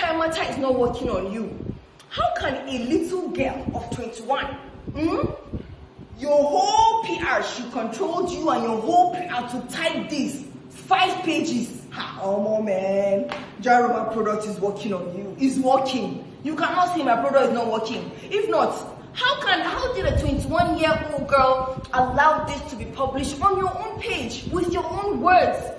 Kayamata is not working on you? How can a little girl of 21, your whole PR, she controlled you and your whole PR to type this 5 pages? Oh man, Jaroma product is working on you. It's working. You cannot say my product is not working. If not, how did a 21-year-old girl allow this to be published on your own page with your own words?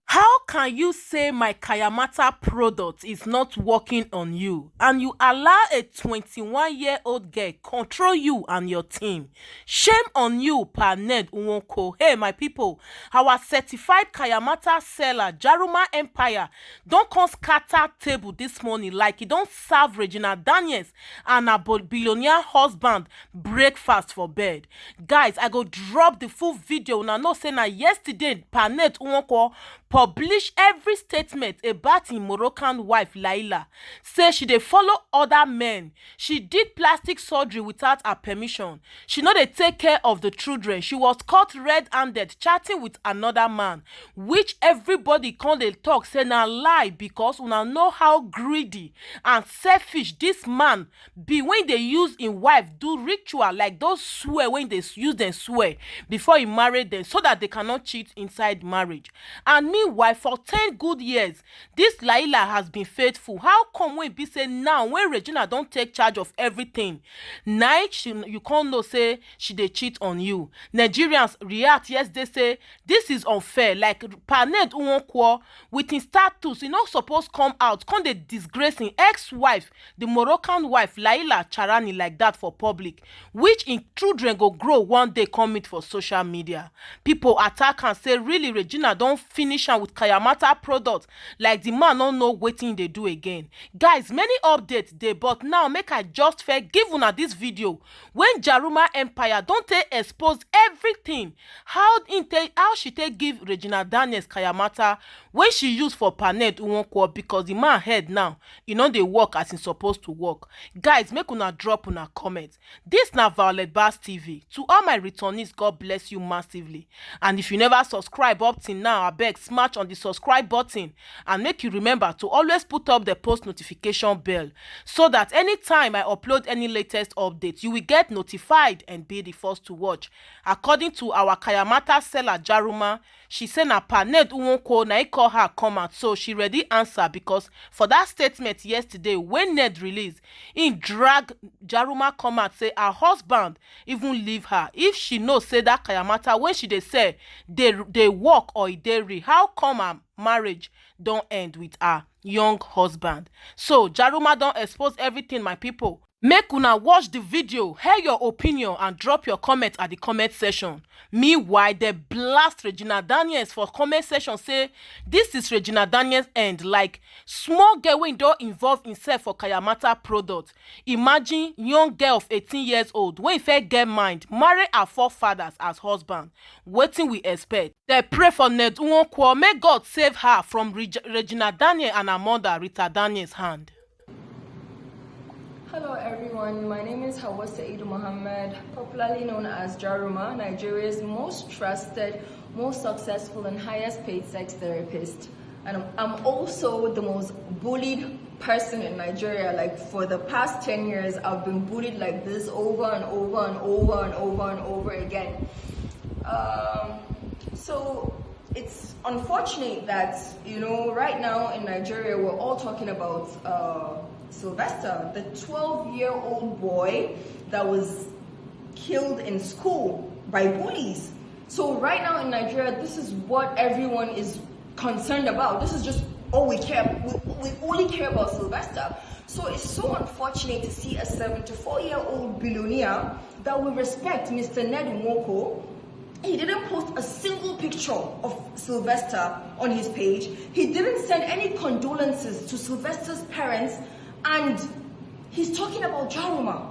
How can you say my Kayamata product is not working on you and you allow a 21-year-old girl control you and your team? Shame on you, Nwoko. Hey, my people, our certified Kayamata seller, Jaruma Empire, don't come scatter table this morning like he don't serve Regina Daniels and a billionaire husband breakfast for bed. Guys, I go drop the full video. Now, no say na yesterday, Nwoko publish every statement about him Moroccan wife Laila. Say she dey follow other men. She did plastic surgery without her permission. She no dey take care of the children. She was caught red-handed chatting with another man, which everybody come dey talk say na lie because una know how greedy and selfish this man be when they use him wife do ritual like those swear when they use them swear before he married them so that they cannot cheat inside marriage. And meanwhile, for 10 good years, this Laila has been faithful. How come when be say now when Regina don't take charge of everything, night you can't know say she dey cheat on you? Nigerians react, yes, they say this is unfair. Like Nwoko with his status, he not supposed come out, come dey disgracing ex-wife, the Moroccan wife Laila Charani like that for public, which in children go grow one day come meet for social media. People attack and say really Regina don't finish am with Kayamata product like the man don't know wetin they do again. Guys, many updates dey, but now make I just fair give una this video when Jaruma Empire don't take expose everything how she take give Regina Daniels Kayamata when she used for Nwoko because the man head now you know they work as it's supposed to work. Guys, make una drop una comment. This na Violet Bass TV. To all my returnees, God bless you massively. And if you never subscribe up till now, I beg smash on the subscribe button and make you remember to always put up the post notification bell so that anytime I upload any latest update you will get notified and be the first to watch. According to our Kayamata seller Jaruma, she said na Nwoko na call her come out, so she ready answer because for that statement yesterday when Ned released, in drag Jaruma come out say her husband even leave her. If she know say that Kayamata when she dey say they work or they real, how come her marriage don't end with her young husband? So Jaruma don't expose everything, my people. Make una watch the video, hear your opinion and drop your comment at the comment section. Meanwhile, they blast Regina Daniels for comment section say this is Regina Daniels end, like small girl wey don't involve himself for Kayamata product. Imagine young girl of 18 years old when first get mind, marry her forefathers as husband. Wetin we expect? They pray for Nwoko, may God save her from Regina Daniels and her mother Rita Daniels' hand. Hello everyone, my name is Xposé Mohammed, popularly known as Jaruma, Nigeria's most trusted, most successful and highest paid sex therapist. And I'm also the most bullied person in Nigeria. Like for the past 10 years, I've been bullied like this over and over and over and over and over again. So it's unfortunate that, you know, right now in Nigeria, we're all talking about Sylvester, the 12-year-old boy that was killed in school by bullies. So right now in Nigeria, this is what everyone is concerned about. This is just all we care. We only care about Sylvester. So it's so unfortunate to see a 74-year-old billionaire that we respect, Mr. Nwoko. He didn't post a single picture of Sylvester on his page. He didn't send any condolences to Sylvester's parents. And he's talking about Jaruma.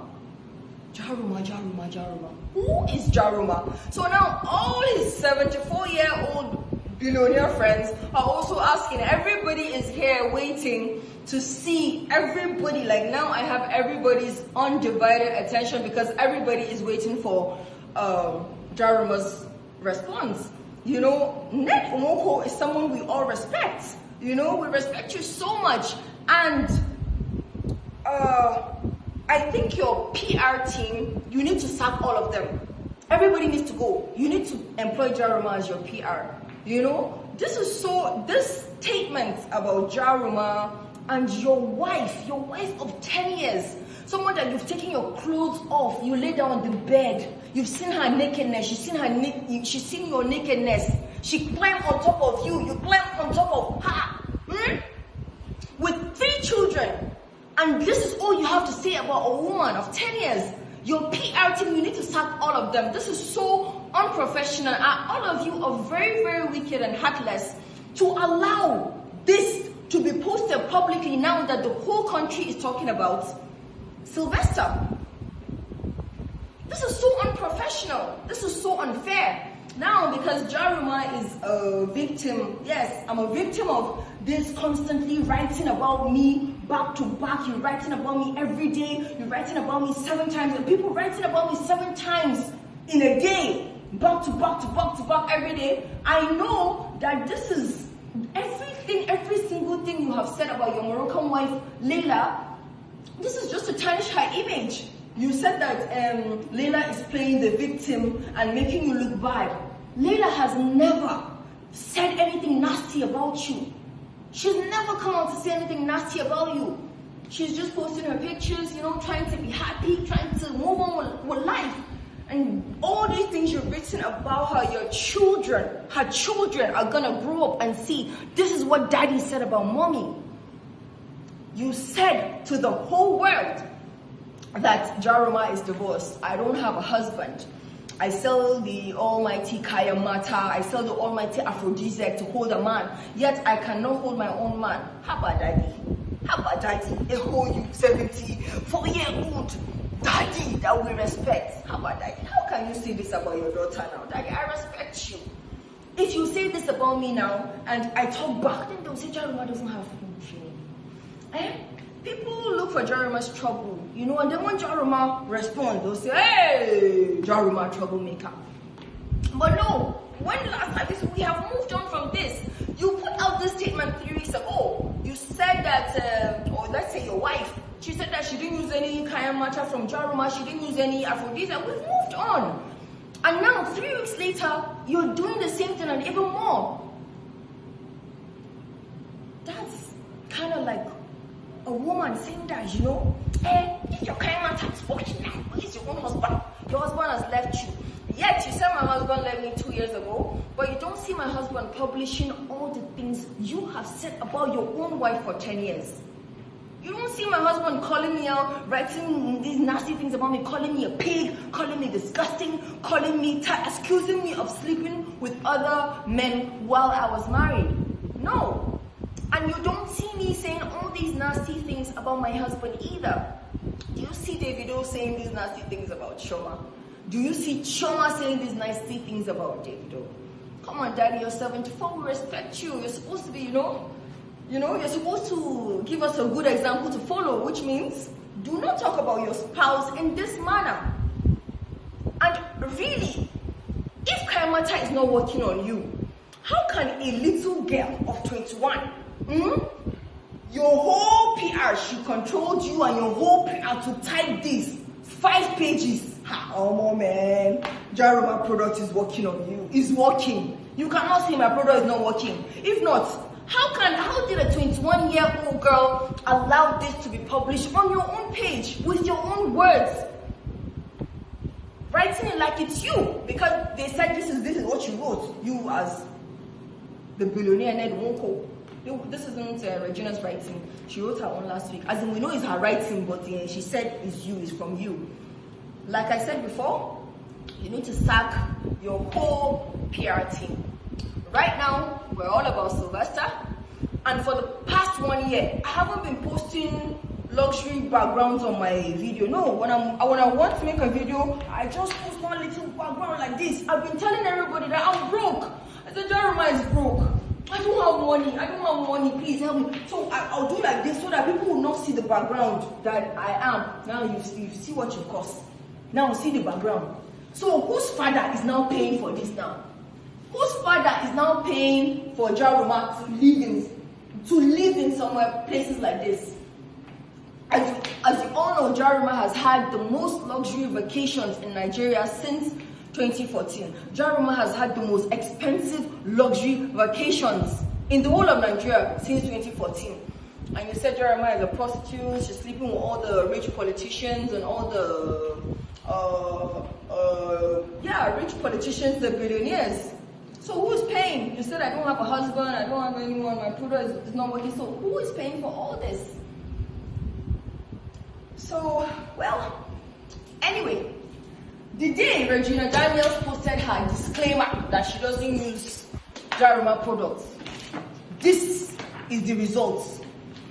Jaruma. Who is Jaruma? So now all his 74-year-old billionaire friends are also asking. Everybody is here waiting to see everybody. Like now I have everybody's undivided attention because everybody is waiting for Jaruma's response. You know, Nwoko is someone we all respect. You know, we respect you so much. And I think your PR team, you need to sack all of them. Everybody needs to go. You need to employ Jaruma as your PR. You know, this statement about Jaruma and your wife of 10 years, someone that you've taken your clothes off, you lay down on the bed, you've seen her nakedness, she's seen your nakedness, she climbed on top of you, you climbed on top of her, with 3 children, and this is all you have to say about a woman of 10 years. Your PR team, you need to sack all of them. This is so unprofessional, and all of you are very, very wicked and heartless to allow this to be posted publicly now that the whole country is talking about Sylvester. This is so unprofessional. This is so unfair. Now, because Jaruma is a victim, yes, I'm a victim of this constantly writing about me back to back. You're writing about me every day. You're writing about me 7 times. And people writing about me 7 times in a day, back to back to back to back every day. I know that this is everything, every single thing you have said about your Moroccan wife, Laila. This is just to tarnish her image. You said that Laila is playing the victim and making you look bad. Laila has never said anything nasty about you. She's never come out to say anything nasty about you. She's just posting her pictures, you know, trying to be happy, trying to move on with life. And all these things you've written about her, her children are gonna grow up and see, this is what daddy said about mommy. You said to the whole world that Jaroma is divorced. I don't have a husband. I sell the almighty Kaya Mata. I sell the almighty aphrodisiac to hold a man. Yet I cannot hold my own man. How about daddy? How about daddy? A whole 74-year-old daddy that we respect. How about daddy? How can you say this about your daughter now? Daddy, I respect you. If you say this about me now and I talk back, then they'll say Jaroma doesn't have feeling. People look for Jaruma's trouble, you know, and then when Jaruma responds, they'll say, hey, Jaruma troublemaker. But no, when last time, we have moved on from this. You put out this statement 3 weeks ago. You said that, or let's say your wife, she said that she didn't use any Kaya Mata from Jaruma, she didn't use any aphrodisiac. We've moved on. And now, 3 weeks later, you're doing the same thing and even more. That's kind of like a woman saying that, you know, if your client is working now, where's your own husband? Your husband has left you. Yet you said my husband left me 2 years ago, but you don't see my husband publishing all the things you have said about your own wife for 10 years. You don't see my husband calling me out, writing these nasty things about me, calling me a pig, calling me disgusting, calling me, accusing me of sleeping with other men while I was married. No. And you don't see me saying all these nasty things about my husband either. Do you see Davido saying these nasty things about Choma? Do you see Choma saying these nasty things about Davido? Come on, daddy, you're 74, we respect you. You're supposed to be, you're supposed to give us a good example to follow, which means do not talk about your spouse in this manner. And really, if Kaimata is not working on you, how can a little girl of 21, your whole PR, she controlled you and your whole PR to type this 5 pages. Oh man, Jaruma product is working on you. It's working. You cannot say my product is not working. If not, how did a 21-year-old girl allow this to be published on your own page with your own words? Writing it like it's you, because they said this is what you wrote. You as the billionaire Nwoko. This isn't Regina's writing. She wrote her own last week. As in, we know it's her writing, but she said it's from you. Like I said before, you need to sack your whole PR team. Right now, we're all about Sylvester. And for the past 1 year, I haven't been posting luxury backgrounds on my video. No, when I want to make a video, I just post one little background like this. I've been telling everybody that I'm broke. I said, Jaruma is broke. I don't have money, please help me. So I'll do like this so that people will not see the background that I am. Now you see what you cost. Now see the background. So whose father is now paying for this now? Whose father is now paying for Jaruma to live in to live in somewhere, places like this. As you all know, Jaruma has had the most luxury vacations in Nigeria since 2014. Jaruma has had the most expensive luxury vacations in the whole of Nigeria since 2014. And you said Jaruma is a prostitute, she's sleeping with all the rich politicians and all the rich politicians, the billionaires. So who is paying? You said I don't have a husband, I don't have anyone, my product is not working. So who is paying for all this? So, well, anyway, the day Regina Daniels posted her disclaimer that she doesn't use Jaruma products, this is the results.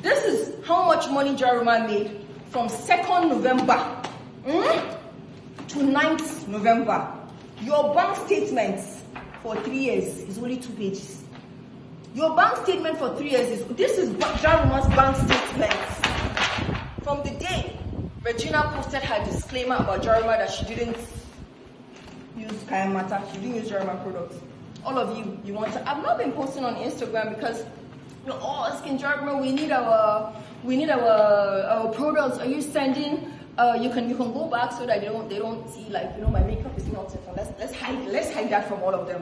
This is how much money Jaruma made from 2nd November to 9th November. Your bank statements for 3 years is only 2 pages. Your bank statement for 3 years is Jaruma's bank statements from the day Regina posted her disclaimer about Jaruma that she didn't use Kayamata, she didn't use Jaruma products. All of you want to. I've not been posting on Instagram because you're all asking Jaruma, we need our products. Are you sending? You can go back so that they don't see, like, my makeup is not. Let's hide that from all of them.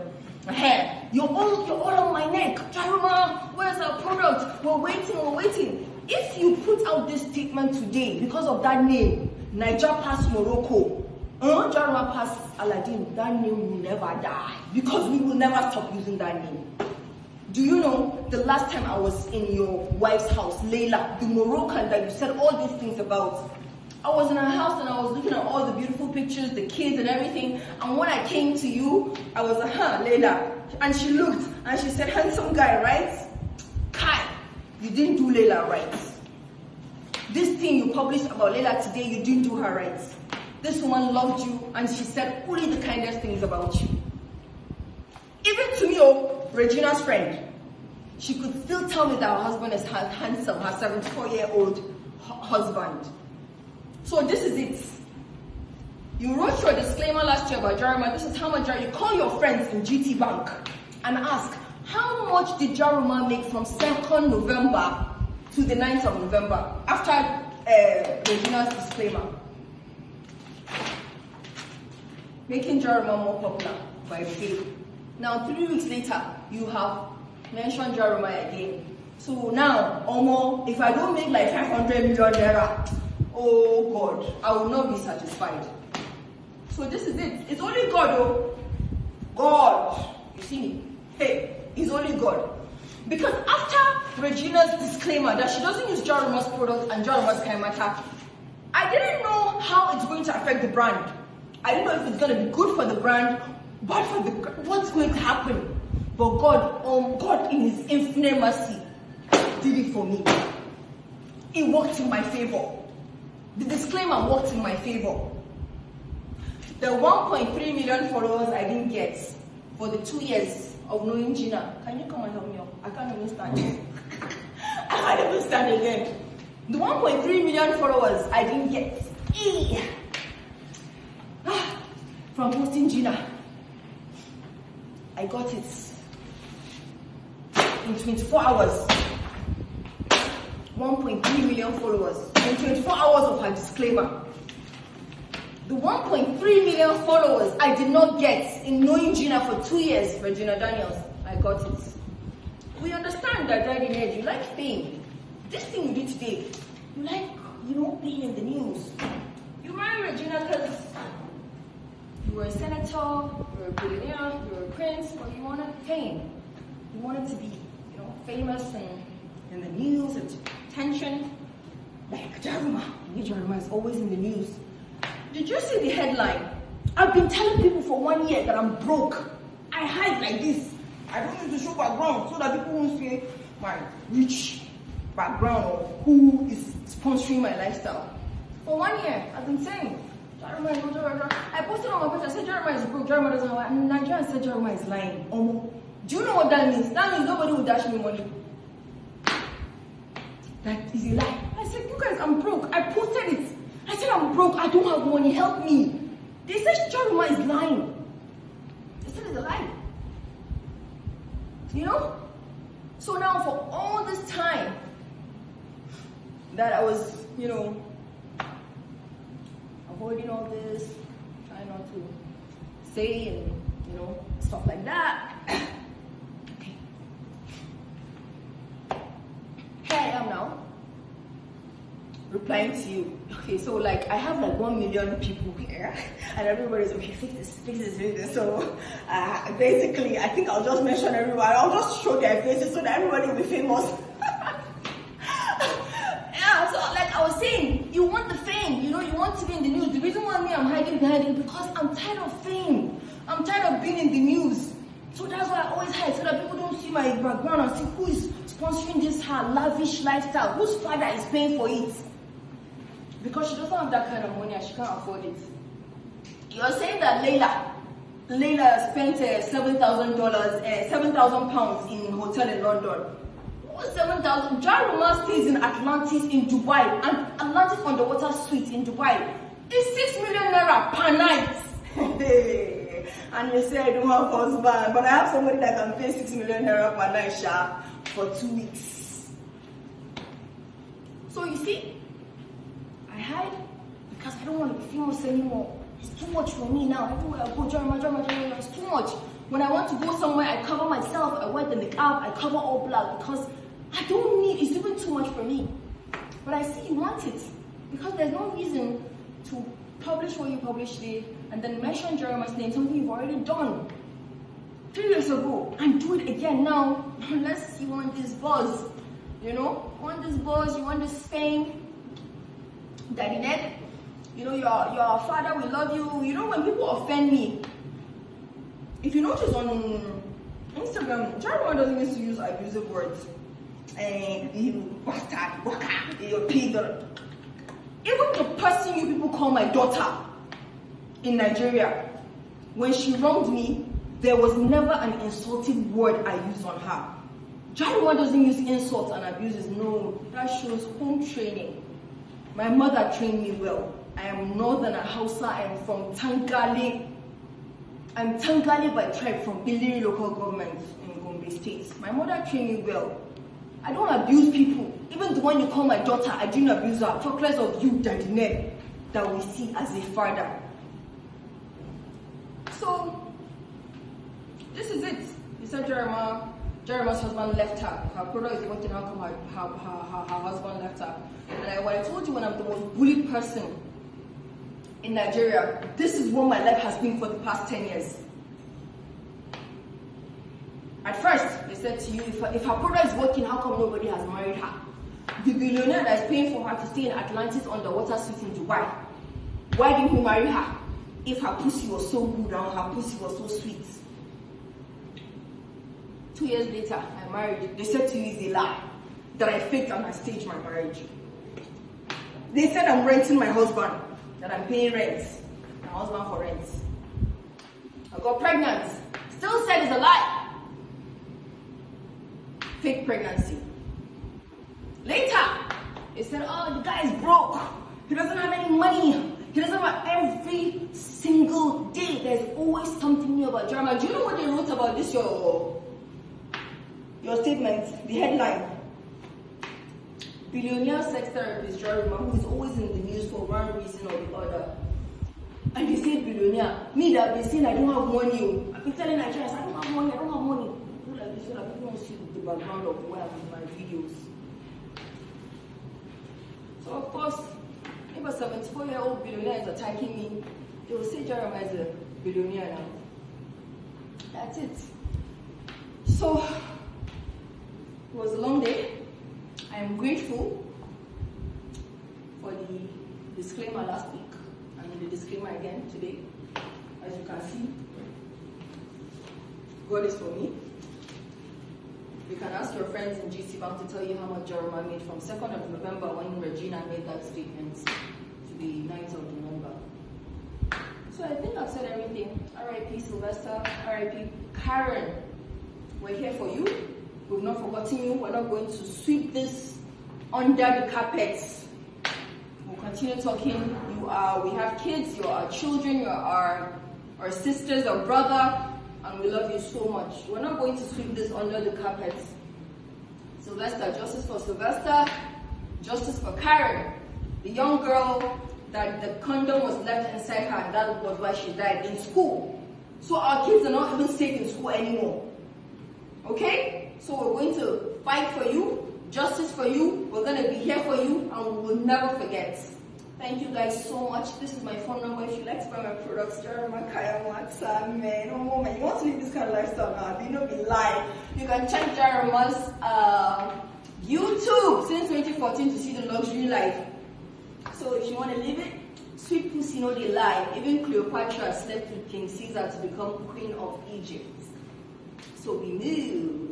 You're all on my neck. Jaruma, where's our product? We're waiting. If you put out this statement today because of that name, Niger past Morocco, Jaruma past Aladdin, that name will never die because we will never stop using that name. Do you know the last time I was in your wife's house, Laila, the Moroccan that you said all these things about? I was in her house and I was looking at all the beautiful pictures, the kids and everything. And when I came to you, I was like, Laila. And she looked and she said, handsome guy, right? Kai, you didn't do Laila right. This thing you published about Laila today, you didn't do her right. This woman loved you and she said only the kindest things about you. Even to me, Regina's friend, she could still tell me that her husband is handsome, her 74-year-old husband. So this is it. You wrote your disclaimer last year about Jaruma. This is how much you call your friends in GT Bank and ask, how much did Jaruma make from 2nd November to the 9th of November after Regina's disclaimer? Making Jaruma more popular by the day. Now 3 weeks later, you have mentioned Jaruma again. So now, Omo, if I don't make like 500 million naira, oh God, I will not be satisfied. So this is it. It's only God, oh. God. You see me? Hey, it's only God. Because after Regina's disclaimer that she doesn't use Jaruma's products and Jaruma's Kaimata, I didn't know how it's going to affect the brand. I didn't know if it's going to be good for the brand, bad for the what's going to happen. But God in His infinite mercy did it for me. It worked in my favor. The disclaimer worked in my favor. The 1.3 million followers I didn't get for the 2 years of knowing Gina. Can you come and help me out? I can't even stand. I can't even stand again. The 1.3 million followers I didn't get from posting Gina. I got it in 24 hours. 1.3 million followers in 24 hours of her disclaimer. The 1.3 million followers I did not get in knowing Gina for 2 years, Regina Daniels, I got it. We understand that, Daddy Ned, you like fame. This thing you did today, you like, being in the news. You married Regina because you were a senator, you were a billionaire, you were a prince, but you wanted fame. You wanted to be, famous and in the news and attention. Like Jaruma. Jaruma is always in the news. Did you see the headline? I've been telling people for 1 year that I'm broke. I hide like this. I don't need to show background so that people won't say my rich background or who is sponsoring my lifestyle. For 1 year, I've been saying Jaruma is Jaruma. I posted on my page, I said Jaruma is broke, Jaruma doesn't have, and Nigerian said Jaruma is lying. Do you know what that means? That means nobody will dash me money. That is a lie. I said, you guys, I'm broke. I posted it. I said, I'm broke. I don't have money. Help me. They said Jaruma is lying. They said it's a lie. So now for all this time that I was, avoiding all this, trying not to say and, stuff like that. Okay. Here I am now, replying to you. Okay, so like I have like 1 million people here, and everybody's okay, fix this, fix this, fix this. So basically, I think I'll just mention everyone. I'll just show their faces so that everybody will be famous. Yeah, so like I was saying, you want the fame, you want to be in the news. The reason why I'm hiding behind it because I'm tired of fame. I'm tired of being in the news. So that's why I always hide, so that people don't see my background and see who is sponsoring this lavish lifestyle, whose father is paying for it. Because she doesn't have that kind of money and she can't afford it. You're saying that Laila spent $7,000, 7,000 pounds in hotel in London. What's 7,000? Jaruma stays in Atlantis in Dubai, and Atlantis underwater suite in Dubai. It's 6 million naira per night. And you say I don't have a husband, but I have somebody that can pay 6 million naira per night for 2 weeks. So you see, I hide because I don't want to be famous anymore. It's too much for me now. Everywhere I go, Jaruma, it's too much. When I want to go somewhere, I cover myself, I wear the niqab, I cover all black because I don't need, it's even too much for me. But I see you want it because there's no reason to publish what you published today and then mention Jaruma's name, something you've already done 3 years ago, and do it again now. Unless you want this buzz, you want this buzz, you want this fame. Daddy Ned, you're our father, we love you. When people offend me, if you notice on Instagram, Jaruma doesn't used to use abusive words. You bastard, you pig. Even the person you people call my daughter in Nigeria, when she wronged me, there was never an insulting word I used on her. Jaruma doesn't use insults and abuses. No, that shows home training. My mother trained me well. I am Northern Hausa. I am from Tangale. I'm Tangale by tribe from Biliri local government in Gombe State. My mother trained me well. I don't abuse people. Even the one you call my daughter, I didn't abuse her. Talk less of you, Daddy Ned, that we see as a father. So, this is it. You said Jaruma's husband left her. Her brother is working out, her husband left her. And what I told you, when I'm the most bullied person in Nigeria, this is what my life has been for the past 10 years. At first, they said to you, if her brother is working, how come nobody has married her? The billionaire that is paying for her to stay in Atlantis underwater suite in Dubai, why didn't he marry her? If her pussy was so good and her pussy was so sweet. 2 years later, I married. They said to you it's a lie that I faked and I staged my marriage. They said I'm renting my husband, that I'm paying rent. My husband for rent. I got pregnant. Still said it's a lie. Fake pregnancy. Later, they said, oh, the guy is broke. He doesn't have any money. He doesn't have every single day. There's always something new about Jaruma. Do you know what they wrote about this, your statement, the headline? Billionaire sex therapist Jaruma, who is always in the news for one reason or the other. And they say billionaire. Me that they saying I don't have money. I've been telling Nigerians I don't have money, I don't have money. People like this so that people don't see the background of where I'm in my videos. So of course, if a 74-year-old billionaire is attacking me, they will say Jaruma is a billionaire now. That's it. So it was a long day. I am grateful for the disclaimer last week and the disclaimer again today. As you can see, God is for me. You can ask your friends in GC Bank to tell you how much Jaruma made from 2nd of November when Regina made that statement to the 9th of November. So I think I've said everything. R.I.P. Sylvester, R.I.P. Karen. We're here for you. We've not forgotten you. We're not going to sweep this under the carpet. We'll continue talking. We have kids, you're our children, you're our sisters, our brother, and we love you so much. We're not going to sweep this under the carpet. Sylvester, justice for Sylvester, justice for Karen, the young girl that the condom was left inside her, and that was why she died in school. So our kids are not even safe in school anymore. Okay? So we're going to fight for you, justice for you, we're going to be here for you, and we will never forget. Thank you guys so much. This is my phone number. If you'd like to buy my products, Jaroma, man. Oh man, you want to live this kind of lifestyle now? You know, be live. You can check Jaroma's YouTube since 2014 to see the luxury life. So if you want to live it, sweet pussy know they lie. Even Cleopatra slept with King Caesar to become Queen of Egypt. So we move.